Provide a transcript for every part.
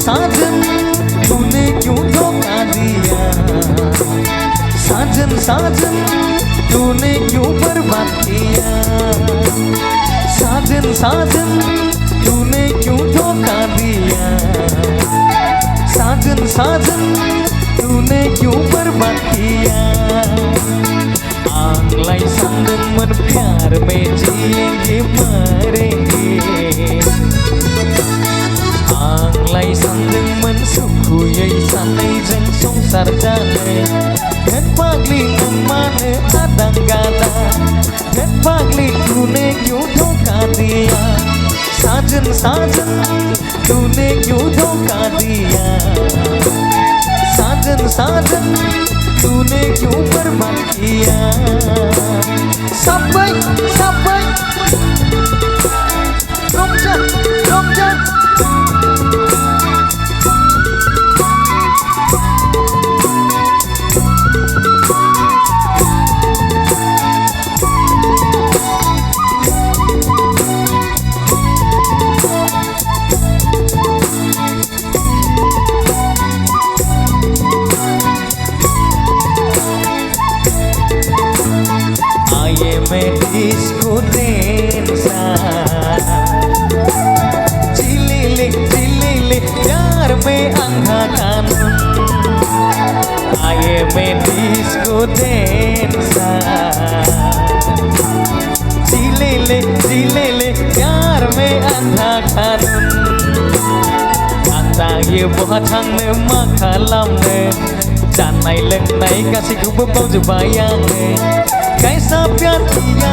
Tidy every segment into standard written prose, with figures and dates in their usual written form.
साजन तूने क्यों धोखा दिया, साजन साजन तूने क्यों बर्बाद किया, साजन साजन तूने क्यों धोखा दिया, साजन साजन तूने क्यों बर्बाद किया। आंगलाई सानदोंमोन प्यार में जिएंगे मरेंगे, आंगलाई सानदोंमोन सुखुयै सानैजों संसार जानो, हेद पागली नों मानो आदां गादां, हेद पागली तूने क्यों धोखा दिया, साजन साजन तूने क्यों धोखा दिया, साजन साजन तूने क्यों बर्बाद किया। Sampai sampai Romjan Romjan मैं इसको देंसा चिल्ली प्यार में अंधा कानून, आए मैं इसको देंसा चिल्ली प्यार में अंधा कानून, अंधा ये बहुत थांनो मा खालामनो, जानाय लोंनाय गासैखौबो बावजोबबाय आङो। कैसा प्यार किया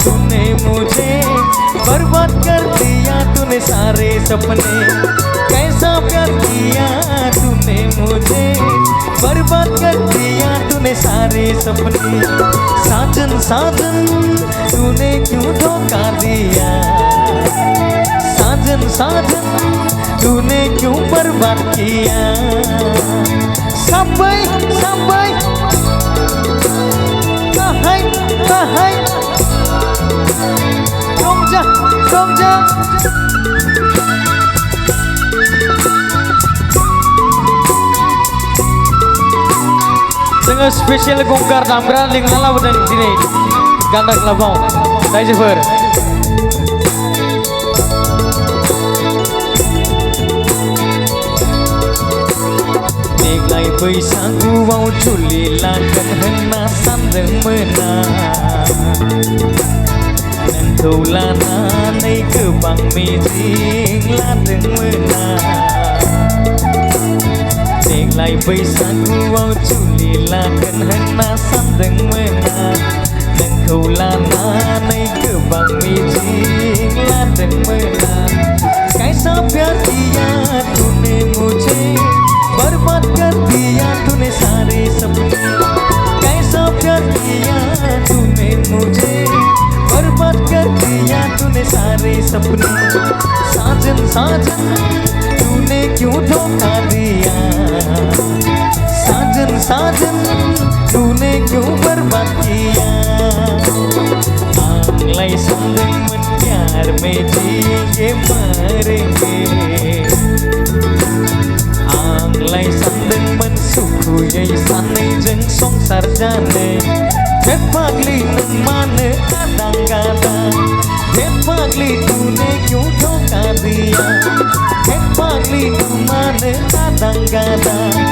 तूने मुझे, बर्बाद कर दिया तूने सारे सपने, कैसा प्यार किया तूने मुझे, बर्बाद कर दिया तूने सारे सपने। साजन साजन तूने क्यों धोखा दिया, साजन साजन तूने क्यों बर्बाद किया। sampai sampai Kahai Romja Romja dengan spesial gongkar damgra ling lalaw dan dini ganda kelabau daijefur देग्लाय बैसागुआव जुलि लागोन होनना सानदोंमोन नोंखौ लानानै गोबां मिजिं लादोंमोन। देग्लाय बैसागुआव जुलि लागोन होनना सानदोंमोन नोंखौ लानानै गोबां मिजिं लादोंमोन। कैसा प्यार किया तूने मुझे, बर्बाद कर दिया तूने सारे सपने, कैसा प्यार किया तूने मुझे, बर्बाद कर दिया तूने सारे सपने। साजन साजन तूने क्यों धोखा दिया, साजन साजन तूने क्यों बर्बाद किया। आंगलाई सानदोंमोन प्यार में जिएंगे मरेंगे, आंगलाई सानदोंमोन सुखुयै सानैजों संसार जानो, हे पागली नों मानो आदां गादां, हे पागली तूने क्यों धोखा दिया, हे पागली नों मानो आदां गादां।